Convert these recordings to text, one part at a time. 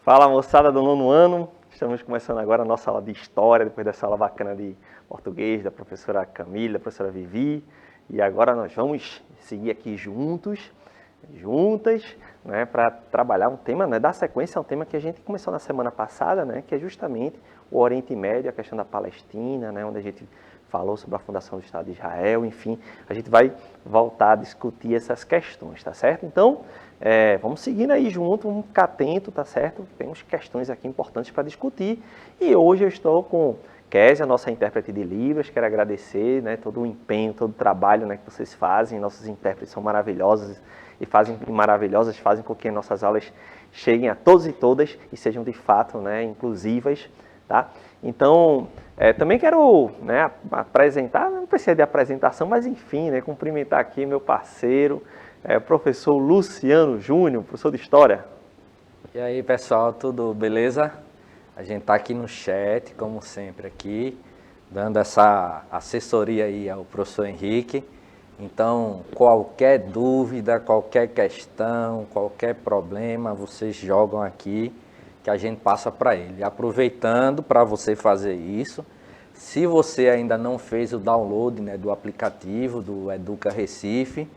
Fala, moçada do nono ano, estamos começando agora a nossa aula de História, depois dessa aula bacana de Português da professora Camila, da professora Vivi, e agora nós vamos seguir aqui juntas, para trabalhar um tema, dar sequência a um tema que a gente começou na semana passada, que é justamente o Oriente Médio, a questão da Palestina, onde a gente falou sobre a fundação do Estado de Israel, enfim, a gente vai voltar a discutir essas questões, tá certo? Então, vamos seguindo aí junto, vamos ficar atento, tá certo? Temos questões aqui importantes para discutir. E hoje eu estou com Késia, nossa intérprete de Libras. Quero agradecer todo o empenho, todo o trabalho que vocês fazem. Nossos intérpretes são maravilhosos fazem com que nossas aulas cheguem a todos e todas e sejam de fato inclusivas, tá? Então, também quero apresentar, não precisa de apresentação, mas enfim, cumprimentar aqui meu parceiro, professor Luciano Júnior, professor de História. E aí, pessoal, tudo beleza? A gente está aqui no chat, como sempre, aqui, dando essa assessoria aí ao professor Henrique. Então, qualquer dúvida, qualquer questão, qualquer problema, vocês jogam aqui, que a gente passa para ele. Aproveitando para você fazer isso, se você ainda não fez o download do aplicativo do Educa Recife,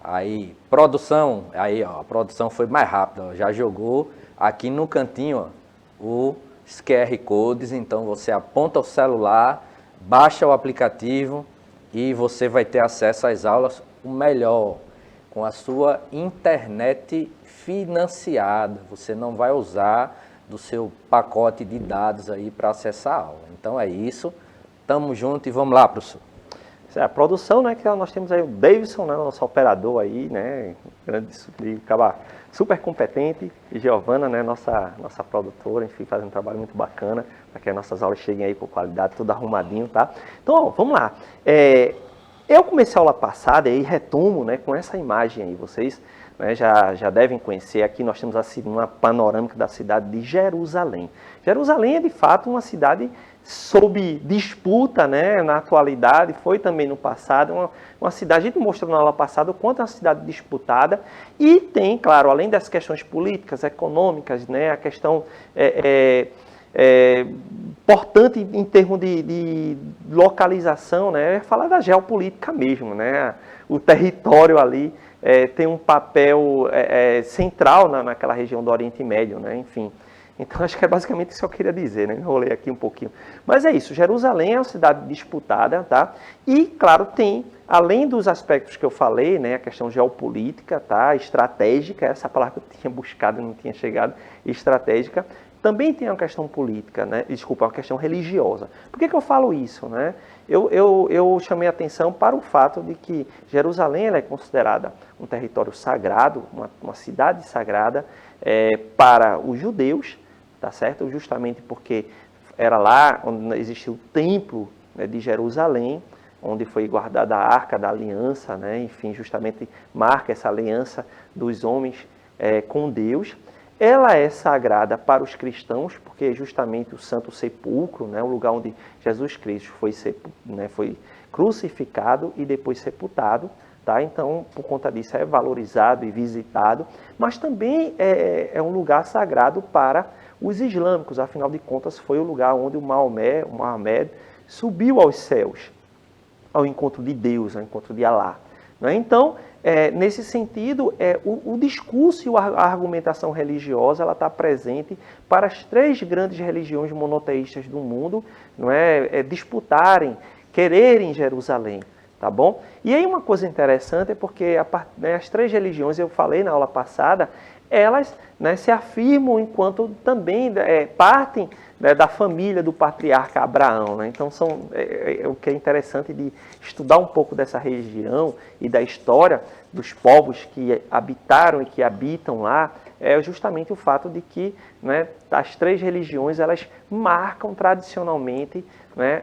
aí, produção, a produção foi mais rápida, já jogou aqui no cantinho os QR Codes, então você aponta o celular, baixa o aplicativo e você vai ter acesso às aulas, o melhor, com a sua internet financiada, você não vai usar do seu pacote de dados aí para acessar a aula. Então é isso, tamo junto e vamos lá, professor. A produção, que nós temos aí o Davidson, nosso operador aí, grande, super competente, e Giovana, nossa produtora, enfim, fazendo um trabalho muito bacana, para que as nossas aulas cheguem aí com qualidade, tudo arrumadinho, tá? Então, ó, vamos lá. Eu comecei a aula passada e retomo, com essa imagem aí, vocês já devem conhecer, aqui nós temos uma panorâmica da cidade de Jerusalém. Jerusalém é, de fato, uma cidade sob disputa, na atualidade, foi também no passado, uma cidade, a gente mostrou na aula passada o quanto é uma cidade disputada, e tem, claro, além das questões políticas, econômicas, a questão importante em termos de localização, falar da geopolítica mesmo, o território ali tem um papel central naquela região do Oriente Médio, enfim. Então, acho que é basicamente isso que eu queria dizer, Enrolei aqui um pouquinho. Mas é isso, Jerusalém é uma cidade disputada, tá? E, claro, tem, além dos aspectos que eu falei, a questão geopolítica, tá? Estratégica, essa palavra que eu tinha buscado e não tinha chegado, estratégica, também tem uma questão política, uma questão religiosa. Por que eu falo isso, Eu chamei a atenção para o fato de que Jerusalém ela é considerada um território sagrado, uma cidade sagrada para os judeus, tá certo? Justamente porque era lá onde existiu o templo de Jerusalém, onde foi guardada a Arca da Aliança, enfim, justamente marca essa aliança dos homens com Deus. Ela é sagrada para os cristãos, porque é justamente o Santo Sepulcro, o lugar onde Jesus Cristo foi crucificado e depois sepultado. Tá? Então, por conta disso, é valorizado e visitado, mas também é um lugar sagrado para os islâmicos. Afinal de contas, foi o lugar onde o Maomé subiu aos céus, ao encontro de Deus, ao encontro de Alá. Então, nesse sentido, o discurso e a argumentação religiosa ela está presente para as três grandes religiões monoteístas do mundo disputarem, quererem Jerusalém. Tá bom? E aí uma coisa interessante é porque as três religiões, eu falei na aula passada, elas se afirmam enquanto também partem da família do patriarca Abraão. Então, o que é interessante de estudar um pouco dessa região e da história dos povos que habitaram e que habitam lá, é justamente o fato de que as três religiões elas marcam tradicionalmente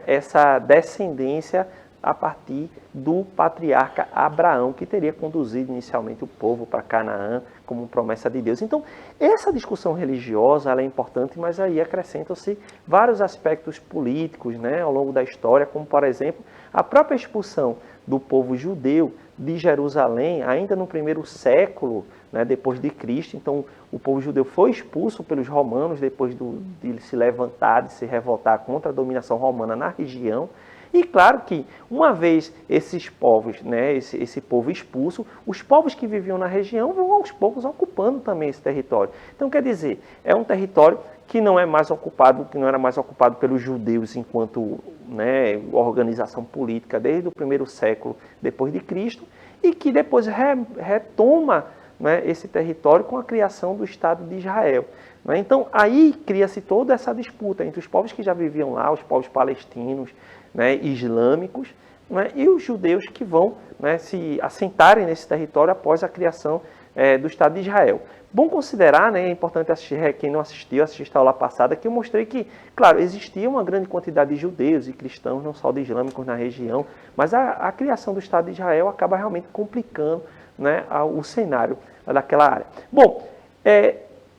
essa descendência a partir do patriarca Abraão, que teria conduzido inicialmente o povo para Canaã como promessa de Deus. Então, essa discussão religiosa ela é importante, mas aí acrescentam-se vários aspectos políticos, né, ao longo da história, como, por exemplo, a própria expulsão do povo judeu de Jerusalém, ainda no primeiro século, né, depois de Cristo. Então, o povo judeu foi expulso pelos romanos depois de se levantar, de se revoltar contra a dominação romana na região. E claro que, uma vez esses povos, né, esse povo expulso, os povos que viviam na região vão aos poucos ocupando também esse território. Então, quer dizer, é um território que não é mais ocupado, que não era mais ocupado pelos judeus enquanto, né, organização política desde o primeiro século depois de Cristo, e que depois retoma, né, esse território com a criação do Estado de Israel. Né? Então, aí cria-se toda essa disputa entre os povos que já viviam lá, os povos palestinos, né, islâmicos, né, e os judeus que vão, né, se assentarem nesse território após a criação do Estado de Israel. Bom considerar, né, é importante assistir, quem não assistiu, assistir a aula passada, que eu mostrei que, claro, existia uma grande quantidade de judeus e cristãos, não só de islâmicos na região, mas a criação do Estado de Israel acaba realmente complicando, né, o cenário daquela área. Bom,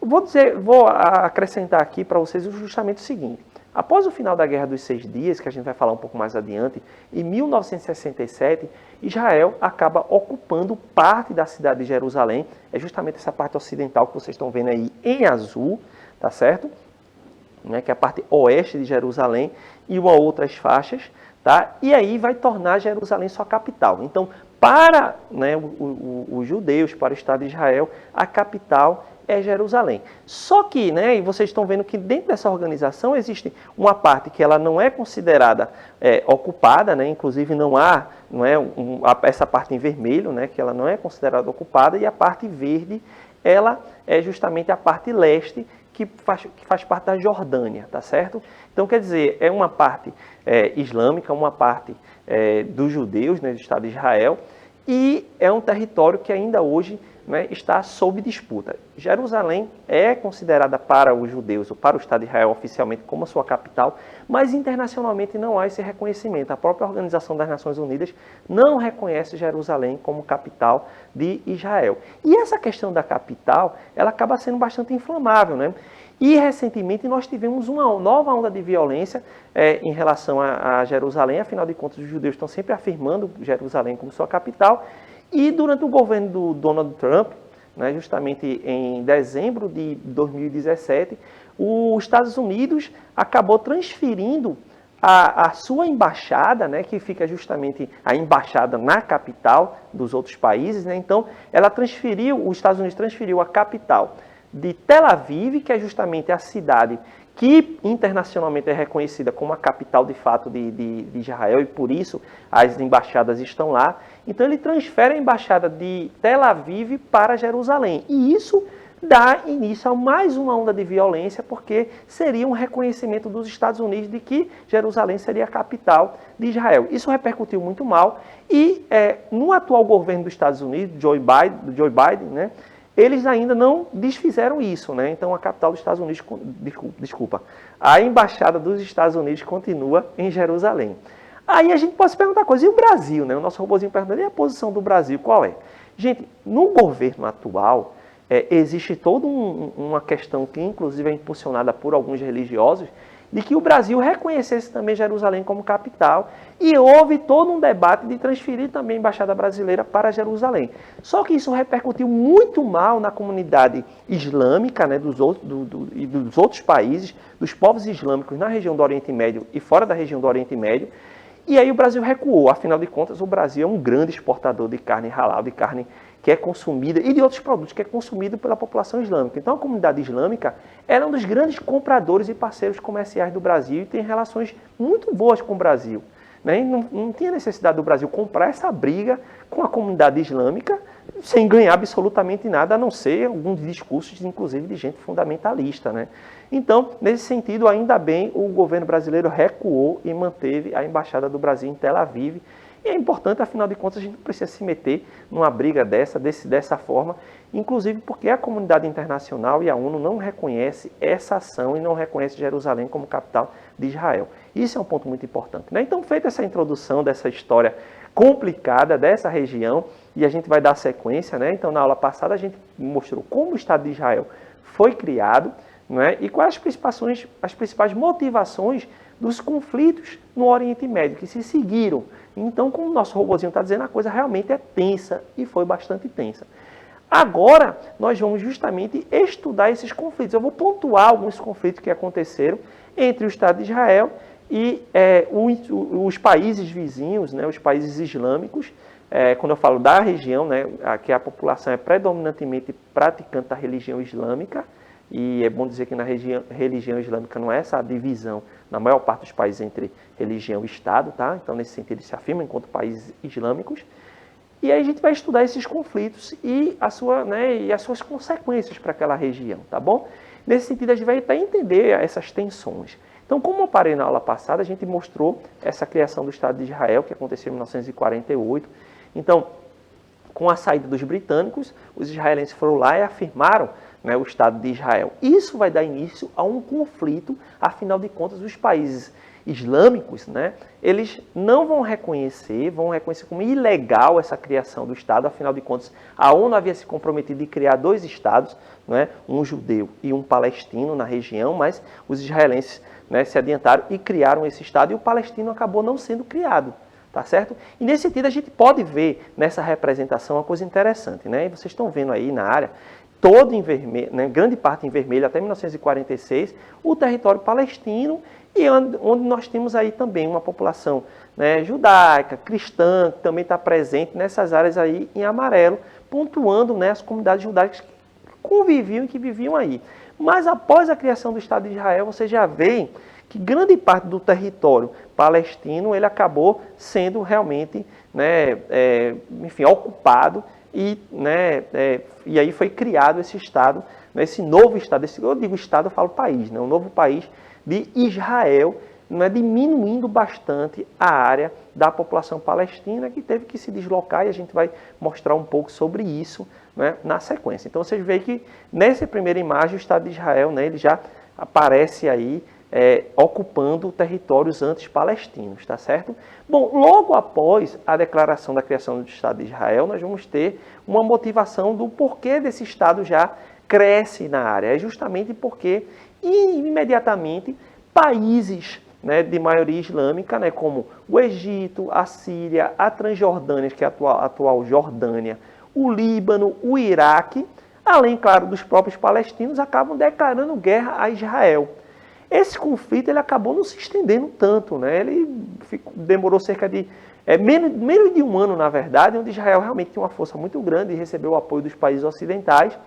vou acrescentar aqui para vocês justamente o seguinte. Após o final da Guerra dos 6 Dias, que a gente vai falar um pouco mais adiante, em 1967, Israel acaba ocupando parte da cidade de Jerusalém. É justamente essa parte ocidental que vocês estão vendo aí em azul, tá certo? Né, que é a parte oeste de Jerusalém e uma outras faixas, tá? E aí vai tornar Jerusalém sua capital. Então, para, né, os judeus, para o Estado de Israel, a capital é Jerusalém. Só que, né, e vocês estão vendo que dentro dessa organização existe uma parte que ela não é considerada ocupada, né, inclusive não é essa parte em vermelho, né, que ela não é considerada ocupada, e a parte verde, ela é justamente a parte leste, que faz parte da Jordânia, tá certo? Então, quer dizer, é uma parte islâmica, uma parte dos judeus, né, do Estado de Israel, e é um território que ainda hoje, né, está sob disputa. Jerusalém é considerada para os judeus, ou para o Estado de Israel oficialmente, como a sua capital, mas internacionalmente não há esse reconhecimento. A própria Organização das Nações Unidas não reconhece Jerusalém como capital de Israel. E essa questão da capital, ela acaba sendo bastante inflamável, né? E recentemente nós tivemos uma nova onda de violência em relação a Jerusalém. Afinal de contas, os judeus estão sempre afirmando Jerusalém como sua capital. E durante o governo do Donald Trump, né, justamente em dezembro de 2017, os Estados Unidos acabou transferindo a sua embaixada, né, que fica justamente a embaixada na capital dos outros países, né, então os Estados Unidos transferiu a capital de Tel Aviv, que é justamente a cidade que internacionalmente é reconhecida como a capital de fato de Israel, e por isso as embaixadas estão lá. Então ele transfere a embaixada de Tel Aviv para Jerusalém. E isso dá início a mais uma onda de violência, porque seria um reconhecimento dos Estados Unidos de que Jerusalém seria a capital de Israel. Isso repercutiu muito mal e no atual governo dos Estados Unidos, Joe Biden, né, eles ainda não desfizeram isso, né? Então a capital dos Estados Unidos, a embaixada dos Estados Unidos continua em Jerusalém. Aí a gente pode se perguntar coisa, e o Brasil, né? O nosso robozinho perguntando, e a posição do Brasil, qual é? Gente, no governo atual, existe toda uma questão que inclusive é impulsionada por alguns religiosos, de que o Brasil reconhecesse também Jerusalém como capital, e houve todo um debate de transferir também a embaixada brasileira para Jerusalém. Só que isso repercutiu muito mal na comunidade islâmica, né, dos outros países, dos povos islâmicos na região do Oriente Médio e fora da região do Oriente Médio, e aí o Brasil recuou. Afinal de contas, o Brasil é um grande exportador de carne halal, de carne que é consumida, e de outros produtos que é consumido pela população islâmica. Então a comunidade islâmica era um dos grandes compradores e parceiros comerciais do Brasil e tem relações muito boas com o Brasil. Né? E não tinha necessidade do Brasil comprar essa briga com a comunidade islâmica sem ganhar absolutamente nada, a não ser alguns discursos, inclusive, de gente fundamentalista. Né? Então, nesse sentido, ainda bem, o governo brasileiro recuou e manteve a embaixada do Brasil em Tel Aviv. E é importante, afinal de contas, a gente não precisa se meter numa briga dessa forma, inclusive porque a comunidade internacional e a ONU não reconhece essa ação e não reconhece Jerusalém como capital de Israel. Isso é um ponto muito importante, né? Então, feita essa introdução dessa história complicada dessa região, e a gente vai dar sequência, né? Então, na aula passada, a gente mostrou como o Estado de Israel foi criado, né? E quais as principais motivações dos conflitos no Oriente Médio, que se seguiram. Então, como o nosso robozinho está dizendo, a coisa realmente é tensa, e foi bastante tensa. Agora, nós vamos justamente estudar esses conflitos. Eu vou pontuar alguns conflitos que aconteceram entre o Estado de Israel e os países vizinhos, né, os países islâmicos. Quando eu falo da região, né, aqui a população é predominantemente praticante da religião islâmica, e é bom dizer que na religião islâmica não é essa divisão, na maior parte dos países, entre religião e Estado, tá? Então, nesse sentido, eles se afirmam enquanto países islâmicos. E aí a gente vai estudar esses conflitos e as suas consequências para aquela região, tá bom? Nesse sentido, a gente vai entender essas tensões. Então, como eu parei na aula passada, a gente mostrou essa criação do Estado de Israel, que aconteceu em 1948. Então, com a saída dos britânicos, os israelenses foram lá e afirmaram, né, o Estado de Israel. Isso vai dar início a um conflito, afinal de contas, os países islâmicos, né, eles não vão reconhecer como ilegal essa criação do Estado. Afinal de contas, a ONU havia se comprometido em criar 2 Estados, né, um judeu e um palestino na região, mas os israelenses, né, se adiantaram e criaram esse Estado, e o palestino acabou não sendo criado. Tá certo? E nesse sentido a gente pode ver nessa representação uma coisa interessante, né? E vocês estão vendo aí na área, todo em vermelho, né, grande parte em vermelho até 1946, o território palestino, e onde nós temos aí também uma população, né, judaica, cristã, que também está presente nessas áreas aí em amarelo, pontuando, né, as comunidades judaicas que conviviam e que viviam aí. Mas após a criação do Estado de Israel, vocês já veem que grande parte do território palestino ele acabou sendo realmente, né, ocupado, e, né, e aí foi criado esse Estado, né, esse novo Estado, eu digo Estado, eu falo país, né, um novo país de Israel, né, diminuindo bastante a área da população palestina, que teve que se deslocar, e a gente vai mostrar um pouco sobre isso, né, na sequência. Então vocês veem que nessa primeira imagem o Estado de Israel, né, ele já aparece aí ocupando territórios antes palestinos, tá certo? Bom, logo após a declaração da criação do Estado de Israel, nós vamos ter uma motivação do porquê desse Estado já cresce na área. É justamente porque imediatamente países, né, de maioria islâmica, né, como o Egito, a Síria, a Transjordânia, que é a atual Jordânia, o Líbano, o Iraque, além, claro, dos próprios palestinos, acabam declarando guerra a Israel. Esse conflito ele acabou não se estendendo tanto, né? Ele demorou cerca de menos de um ano, na verdade, onde Israel realmente tinha uma força muito grande e recebeu o apoio dos países ocidentais,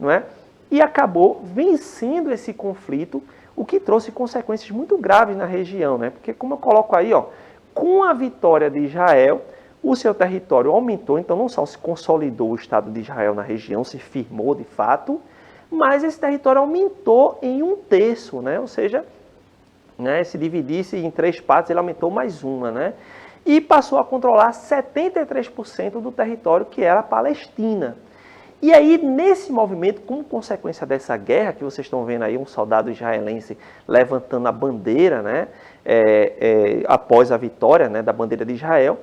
não é? E acabou vencendo esse conflito, o que trouxe consequências muito graves na região, né? Porque, como eu coloco aí, ó, com a vitória de Israel, o seu território aumentou, então não só se consolidou o Estado de Israel na região, se firmou de fato, mas esse território aumentou em 1/3, né? Ou seja, né, se dividisse em 3 partes, ele aumentou mais uma, né? E passou a controlar 73% do território que era a Palestina. E aí, nesse movimento, como consequência dessa guerra, que vocês estão vendo aí, um soldado israelense levantando a bandeira, né, após a vitória, né, da bandeira de Israel,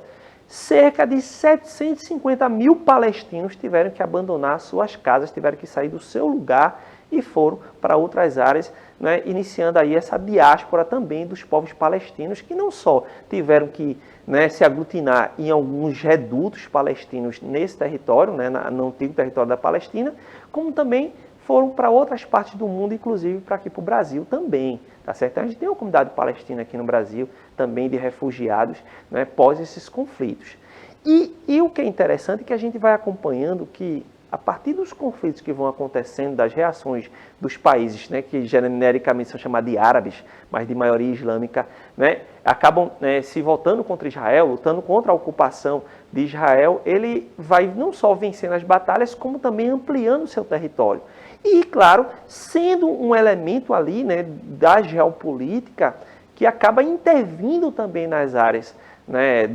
cerca de 750 mil palestinos tiveram que abandonar suas casas, tiveram que sair do seu lugar e foram para outras áreas, né, iniciando aí essa diáspora também dos povos palestinos, que não só tiveram que, né, se aglutinar em alguns redutos palestinos nesse território, né, no antigo território da Palestina, como também foram para outras partes do mundo, inclusive para aqui para o Brasil também. Tá certo? Então, a gente tem uma comunidade palestina aqui no Brasil, também de refugiados, né, pós esses conflitos. E o que é interessante é que a gente vai acompanhando que, a partir dos conflitos que vão acontecendo, das reações dos países, né, que genericamente são chamados de árabes, mas de maioria islâmica, né, acabam, né, se voltando contra Israel, lutando contra a ocupação de Israel, ele vai não só vencendo as batalhas, como também ampliando o seu território. E, claro, sendo um elemento ali, né, da geopolítica que acaba intervindo também nas áreas, né,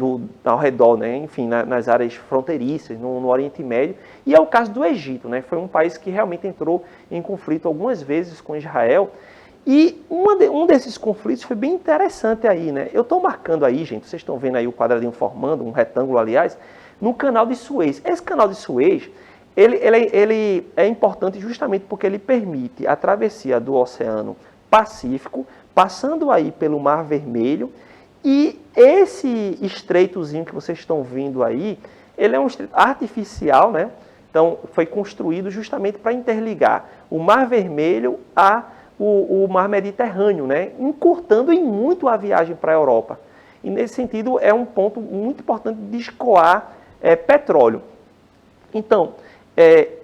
ao redor, né, enfim, nas áreas fronteiriças, no Oriente Médio, e é o caso do Egito, né, foi um país que realmente entrou em conflito algumas vezes com Israel, e um desses conflitos foi bem interessante aí, né, eu estou marcando aí, gente, vocês estão vendo aí o quadradinho formando, um retângulo, aliás, no canal de Suez. Esse canal de Suez, ele é importante justamente porque ele permite a travessia do Oceano Pacífico, passando aí pelo Mar Vermelho, e esse estreitozinho que vocês estão vendo aí, ele é um estreito artificial, né? Então, foi construído justamente para interligar o Mar Vermelho o Mar Mediterrâneo, né? Encurtando em muito a viagem para a Europa. E, nesse sentido, é um ponto muito importante de escoar petróleo. Então,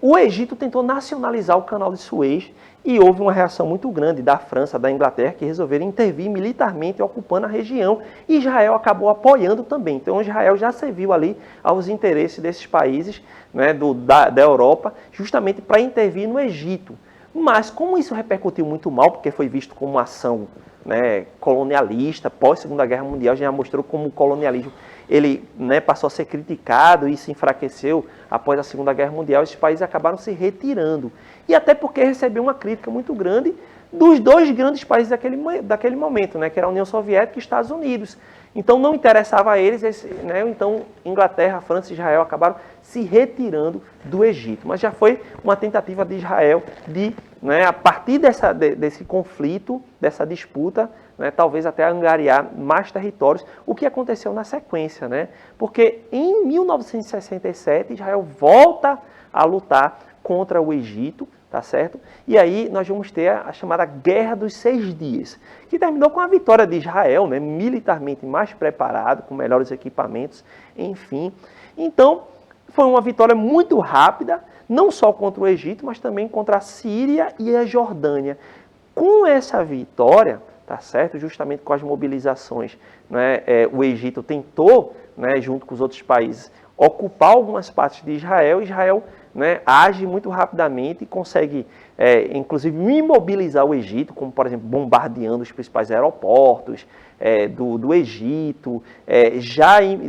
o Egito tentou nacionalizar o canal de Suez e houve uma reação muito grande da França, da Inglaterra, que resolveram intervir militarmente ocupando a região, e Israel acabou apoiando também. Então Israel já serviu ali aos interesses desses países, né, da Europa, justamente para intervir no Egito. Mas como isso repercutiu muito mal, porque foi visto como uma ação, né, colonialista, pós-Segunda Guerra Mundial, já mostrou como o colonialismo ele, né, passou a ser criticado e se enfraqueceu após a Segunda Guerra Mundial, esses países acabaram se retirando. E até porque recebeu uma crítica muito grande dos dois grandes países daquele momento, né, que era a União Soviética e Estados Unidos. Então não interessava a eles, né, então Inglaterra, França e Israel acabaram se retirando do Egito. Mas já foi uma tentativa de Israel de, né, a partir desse conflito, dessa disputa, né, talvez até angariar mais territórios, o que aconteceu na sequência, né? Porque em 1967 Israel volta a lutar contra o Egito, tá certo? E aí nós vamos ter a chamada Guerra dos 6 Dias, que terminou com a vitória de Israel, né, militarmente mais preparado, com melhores equipamentos, enfim. Então, foi uma vitória muito rápida, não só contra o Egito, mas também contra a Síria e a Jordânia. Com essa vitória, tá certo? Justamente com as mobilizações, né, o Egito tentou, né, junto com os outros países, ocupar algumas partes de Israel. Israel, né, age muito rapidamente e consegue, inclusive, imobilizar o Egito, como, por exemplo, bombardeando os principais aeroportos do Egito,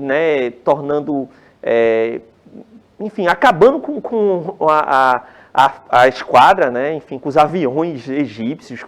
né, tornando, enfim, acabando com a esquadra, né, enfim, com os aviões egípcios,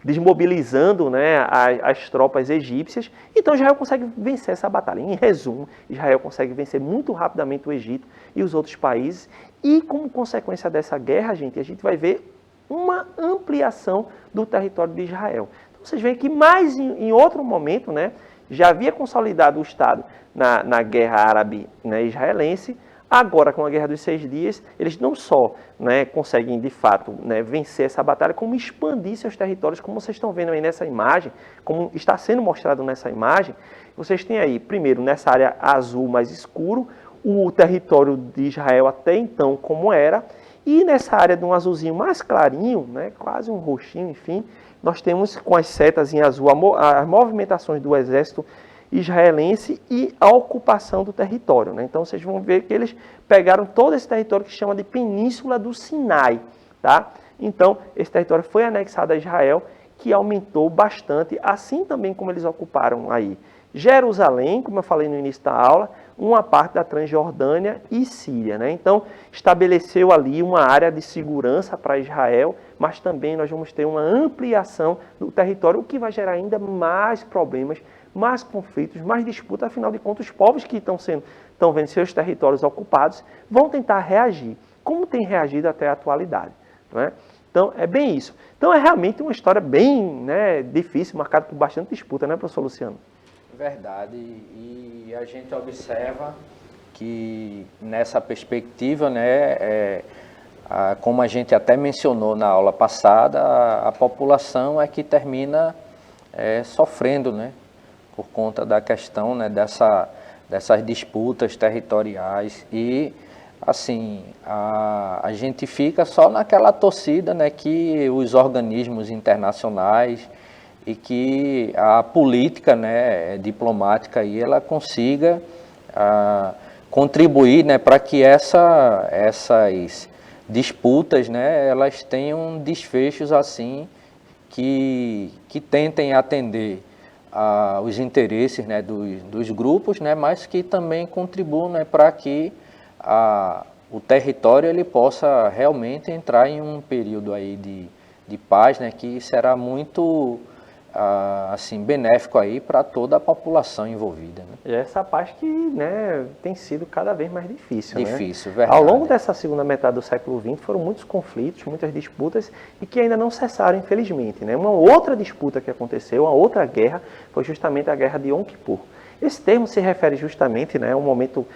desmobilizando, né, as tropas egípcias. Então Israel consegue vencer essa batalha. Em resumo, Israel consegue vencer muito rapidamente o Egito e os outros países. E como consequência dessa guerra, gente, a gente vai ver uma ampliação do território de Israel. Então vocês veem que mais em outro momento, né, já havia consolidado o Estado na guerra árabe, né, israelense. Agora, com a Guerra dos 6 Dias, eles não só, né, conseguem, de fato, né, vencer essa batalha, como expandir seus territórios, como vocês estão vendo aí nessa imagem, como está sendo mostrado nessa imagem. Vocês têm aí, primeiro, nessa área azul mais escuro, o território de Israel até então como era, e nessa área de um azulzinho mais clarinho, né, quase um roxinho, enfim, nós temos com as setas em azul as movimentações do exército israelense e a ocupação do território, né? Então vocês vão ver que eles pegaram todo esse território que se chama de Península do Sinai, tá? Então esse território foi anexado a Israel, que aumentou bastante, assim também como eles ocuparam aí Jerusalém, como eu falei no início da aula, uma parte da Transjordânia e Síria, né? Então estabeleceu ali uma área de segurança para Israel, mas também nós vamos ter uma ampliação do território, o que vai gerar ainda mais problemas, mais conflitos, mais disputas. Afinal de contas, os povos que estão vendo seus territórios ocupados vão tentar reagir, como tem reagido até a atualidade, não é? Então, é bem isso. Então, é realmente uma história bem, né, difícil, marcada por bastante disputa, né, professor Luciano? Verdade. E a gente observa que, nessa perspectiva, né, como a gente até mencionou na aula passada, a população é que termina sofrendo, né, por conta da questão, né, dessas disputas territoriais. E, assim, a gente fica só naquela torcida, né, que os organismos internacionais e que a política, né, diplomática aí, ela consiga contribuir, né, para que essas disputas, né, elas tenham desfechos assim que tentem atender os interesses, né, dos grupos, né, mas que também contribuam, né, para que o território ele possa realmente entrar em um período aí de paz, né, que será muito assim, benéfico aí para toda a população envolvida. Né? E essa parte que, né, tem sido cada vez mais difícil. Difícil, né? verdade. Ao longo dessa segunda metade do século XX foram muitos conflitos, muitas disputas e que ainda não cessaram, infelizmente. Né? Uma outra disputa que aconteceu, uma outra guerra, foi justamente a Guerra de Yom Kippur. Esse termo se refere justamente, né, a um momento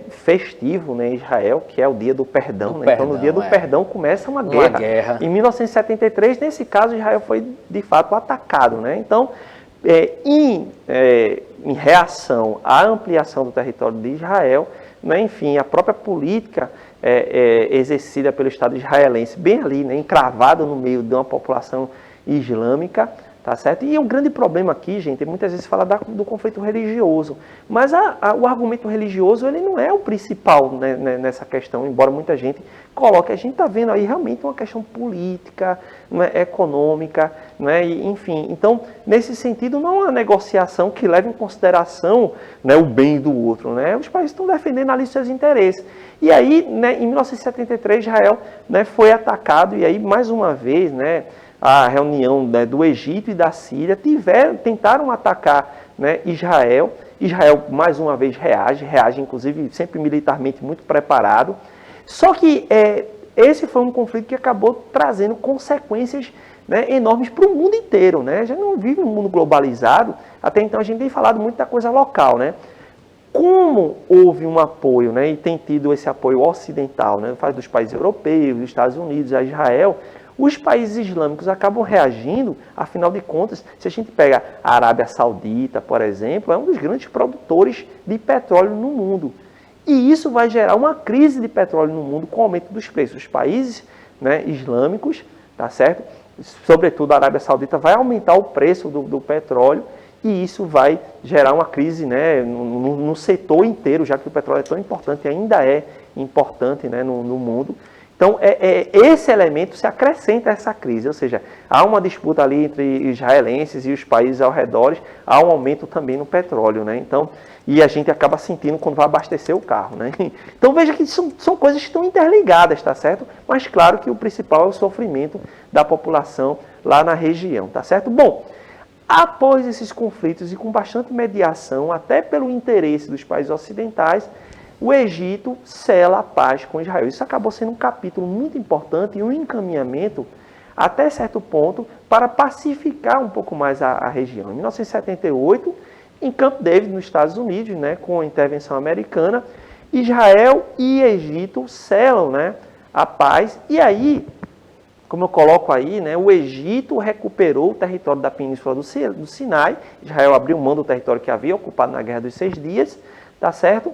festivo, né, em Israel, que é o dia do perdão. Né? Então, no dia do perdão começa uma guerra. Em 1973, nesse caso, Israel foi, de fato, atacado. Né? Então, em reação à ampliação do território de Israel, né, enfim, a própria política exercida pelo Estado israelense, bem ali, né, encravado no meio de uma população islâmica, tá certo? E o grande problema aqui, gente, muitas vezes fala do conflito religioso, mas o argumento religioso ele não é o principal, né, nessa questão, embora muita gente coloque. A gente está vendo aí realmente uma questão política, né, econômica, né, e, enfim. Então, nesse sentido, não é uma negociação que leve em consideração, né, o bem do outro. Né? Os países estão defendendo ali seus interesses. E aí, né, em 1973, Israel, né, foi atacado, e aí, mais uma vez, né, a reunião, né, do Egito e da Síria tentaram atacar, né, Israel. Israel, mais uma vez, reage inclusive sempre militarmente muito preparado. Só que esse foi um conflito que acabou trazendo consequências, né, enormes para o mundo inteiro. Né? A gente não vive num mundo globalizado, até então a gente tem falado muito da coisa local. Né? Como houve um apoio, né, e tem tido esse apoio ocidental, né, faz dos países europeus, dos Estados Unidos, a Israel, os países islâmicos acabam reagindo. Afinal de contas, se a gente pega a Arábia Saudita, por exemplo, é um dos grandes produtores de petróleo no mundo. E isso vai gerar uma crise de petróleo no mundo com o aumento dos preços. Os países, né, islâmicos, tá certo? Sobretudo a Arábia Saudita, vai aumentar o preço do petróleo e isso vai gerar uma crise, né, no setor inteiro, já que o petróleo é tão importante e ainda é importante, né, no mundo. Então, esse elemento se acrescenta a essa crise, ou seja, há uma disputa ali entre israelenses e os países ao redor, há um aumento também no petróleo, né? Então, e a gente acaba sentindo quando vai abastecer o carro, né? Então, veja que são coisas que estão interligadas, tá certo? Mas, claro que o principal é o sofrimento da população lá na região, tá certo? Bom, após esses conflitos e com bastante mediação, até pelo interesse dos países ocidentais, o Egito sela a paz com Israel. Isso acabou sendo um capítulo muito importante e um encaminhamento, até certo ponto, para pacificar um pouco mais a região. Em 1978, em Camp David, nos Estados Unidos, né, com a intervenção americana, Israel e Egito selam, né, a paz. E aí, como eu coloco aí, né, o Egito recuperou o território da Península do Sinai. Israel abriu mão do território que havia ocupado na Guerra dos 6 Dias, tá certo?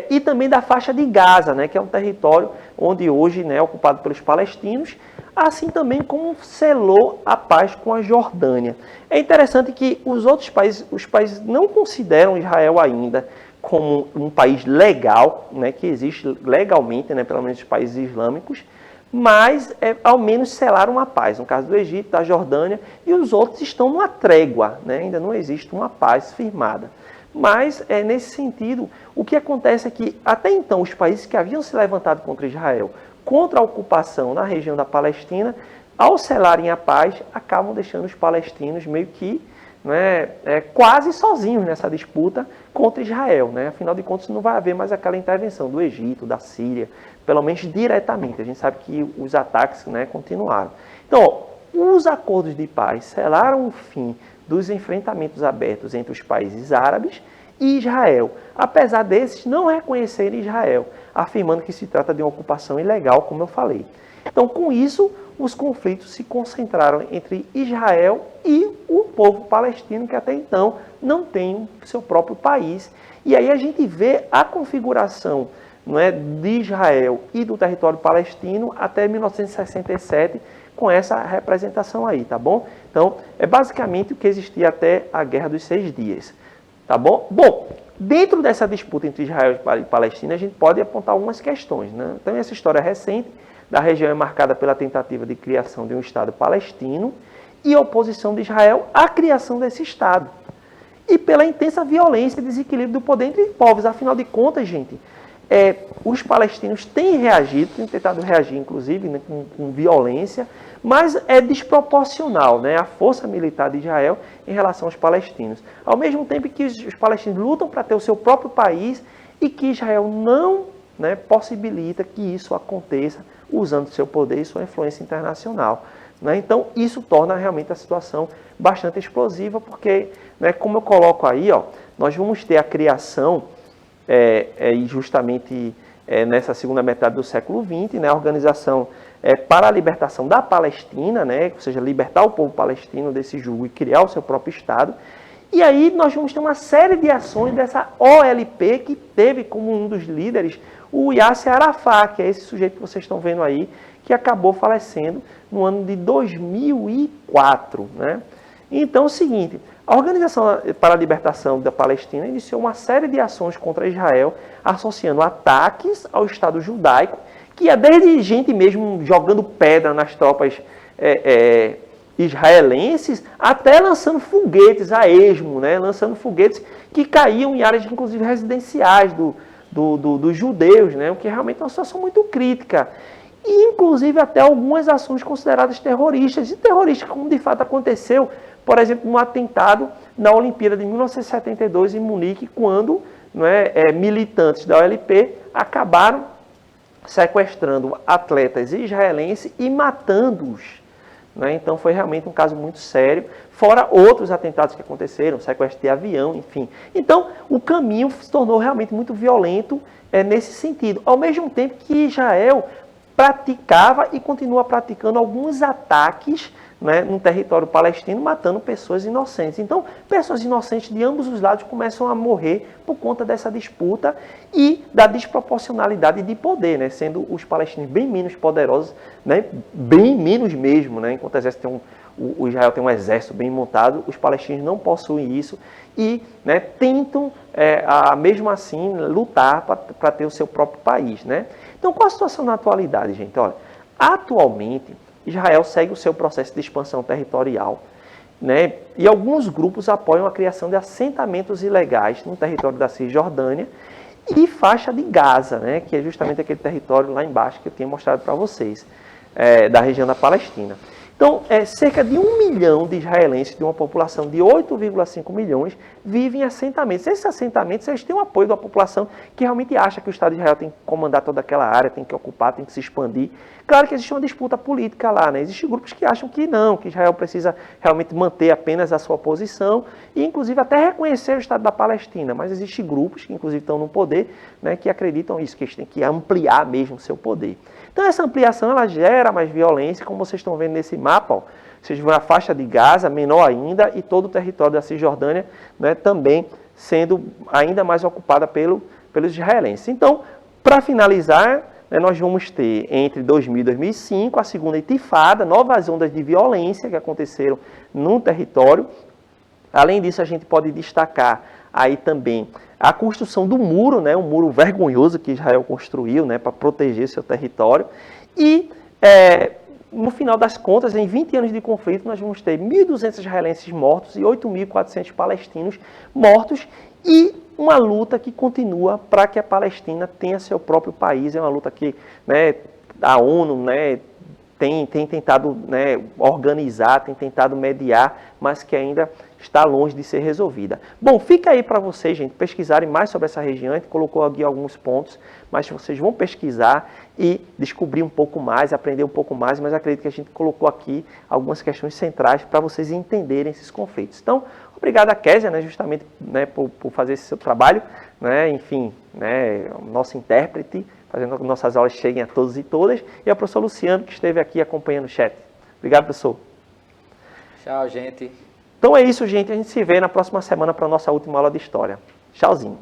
E também da faixa de Gaza, né, que é um território onde hoje, né, é ocupado pelos palestinos, assim também como selou a paz com a Jordânia. É interessante que os países não consideram Israel ainda como um país legal, né, que existe legalmente, né, pelo menos os países islâmicos, mas ao menos selaram a paz. No caso do Egito, da Jordânia, e os outros estão numa trégua, né, ainda não existe uma paz firmada. Mas, nesse sentido, o que acontece é que, até então, os países que haviam se levantado contra Israel, contra a ocupação na região da Palestina, ao selarem a paz, acabam deixando os palestinos meio que, né, quase sozinhos nessa disputa contra Israel. Né? Afinal de contas, não vai haver mais aquela intervenção do Egito, da Síria, pelo menos diretamente. A gente sabe que os ataques, né, continuaram. Então, os acordos de paz selaram o fim dos enfrentamentos abertos entre os países árabes e Israel, apesar desses não reconhecerem Israel, afirmando que se trata de uma ocupação ilegal, como eu falei. Então, com isso, os conflitos se concentraram entre Israel e o povo palestino, que até então não tem seu próprio país. E aí a gente vê a configuração, não é, de Israel e do território palestino até 1967, com essa representação aí, tá bom? Então, é basicamente o que existia até a Guerra dos 6 Dias, tá bom? Bom, dentro dessa disputa entre Israel e Palestina, a gente pode apontar algumas questões, né? Então, essa história recente da região é marcada pela tentativa de criação de um Estado palestino e oposição de Israel à criação desse Estado. E pela intensa violência e desequilíbrio do poder entre povos. Afinal de contas, gente, os palestinos têm reagido, têm tentado reagir, inclusive, né, com violência, mas é desproporcional, né, a força militar de Israel em relação aos palestinos. Ao mesmo tempo que os palestinos lutam para ter o seu próprio país e que Israel não, né, possibilita que isso aconteça usando seu poder e sua influência internacional. Né? Então, isso torna realmente a situação bastante explosiva, porque, né, como eu coloco aí, ó, nós vamos ter a criação, justamente nessa segunda metade do século XX, né, a Organização para a Libertação da Palestina, né, ou seja, libertar o povo palestino desse jugo e criar o seu próprio Estado. E aí nós vamos ter uma série de ações dessa OLP que teve como um dos líderes o Yasser Arafat, que é esse sujeito que vocês estão vendo aí, que acabou falecendo no ano de 2004. Né? Então é o seguinte, a Organização para a Libertação da Palestina iniciou uma série de ações contra Israel, associando ataques ao Estado judaico, que é desde gente mesmo jogando pedra nas tropas israelenses, até lançando foguetes a esmo, né? Lançando foguetes que caíam em áreas, inclusive, residenciais dos judeus, né? O que realmente é uma situação muito crítica. E, inclusive, até algumas ações consideradas terroristas, e terroristas, como de fato aconteceu, por exemplo, no atentado na Olimpíada de 1972 em Munique, quando, não é, militantes da OLP acabaram sequestrando atletas israelenses e matando-os. Né? Então foi realmente um caso muito sério, fora outros atentados que aconteceram, sequestro de avião, enfim. Então o caminho se tornou realmente muito violento nesse sentido, ao mesmo tempo que Israel praticava e continua praticando alguns ataques, né, no território palestino, matando pessoas inocentes. Então, pessoas inocentes de ambos os lados começam a morrer por conta dessa disputa e da desproporcionalidade de poder, né, sendo os palestinos bem menos poderosos, né, bem menos mesmo, né, enquanto o exército o Israel tem um exército bem montado, os palestinos não possuem isso e, né, tentam, mesmo assim, lutar para ter o seu próprio país. Né? Então, qual a situação na atualidade, gente? Olha, atualmente, Israel segue o seu processo de expansão territorial, né? E alguns grupos apoiam a criação de assentamentos ilegais no território da Cisjordânia e faixa de Gaza, né? Que é justamente aquele território lá embaixo que eu tinha mostrado para vocês, da região da Palestina. Então, cerca de 1 milhão de israelenses, de uma população de 8,5 milhões, vivem em assentamentos. Esses assentamentos eles têm o apoio da população que realmente acha que o Estado de Israel tem que comandar toda aquela área, tem que ocupar, tem que se expandir. Claro que existe uma disputa política lá, né? Existem grupos que acham que não, que Israel precisa realmente manter apenas a sua posição e, inclusive, até reconhecer o Estado da Palestina. Mas existem grupos que, inclusive, estão no poder, né, que acreditam isso, que eles têm que ampliar mesmo o seu poder. Então, essa ampliação ela gera mais violência, como vocês estão vendo nesse mapa, ó. Vocês vão a faixa de Gaza, menor ainda, e todo o território da Cisjordânia, né, também sendo ainda mais ocupada pelos israelenses. Então, para finalizar, né, nós vamos ter, entre 2000 e 2005, a segunda intifada, novas ondas de violência que aconteceram no território. Além disso, a gente pode destacar aí também a construção do muro, né, um muro vergonhoso que Israel construiu, né, para proteger seu território. E, no final das contas, em 20 anos de conflito, nós vamos ter 1.200 israelenses mortos e 8.400 palestinos mortos e uma luta que continua para que a Palestina tenha seu próprio país. É uma luta que, né, a ONU, né, tem tentado, né, organizar, tem tentado mediar, mas que ainda está longe de ser resolvida. Bom, fica aí para vocês, gente, pesquisarem mais sobre essa região. A gente colocou aqui alguns pontos, mas vocês vão pesquisar e descobrir um pouco mais, aprender um pouco mais, mas acredito que a gente colocou aqui algumas questões centrais para vocês entenderem esses conflitos. Então, obrigado a Késia, né, justamente, né, por fazer esse seu trabalho, né, enfim, né, nosso intérprete, fazendo com que nossas aulas cheguem a todos e todas, e ao professor Luciano, que esteve aqui acompanhando o chat. Obrigado, professor. Tchau, gente. Então é isso, gente. A gente se vê na próxima semana para a nossa última aula de História. Tchauzinho.